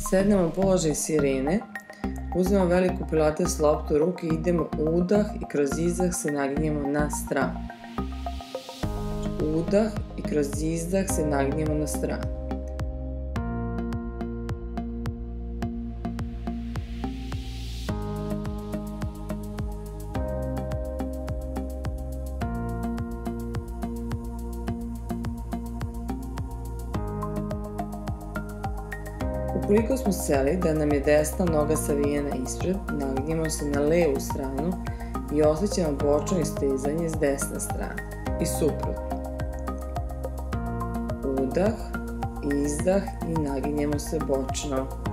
Sednemo u položaj sirene, uzmemo veliku pilates loptu u ruke, idemo udah i kroz izdah se naginjemo na stranu. Udah i kroz izdah se naginjemo na stranu. Ukoliko smo seli da nam je desna noga savijena ispred, naginjemo se na levu stranu i osjećamo bočno istezanje s desne strane i suprotno. Udah, izdah i naginjemo se bočno.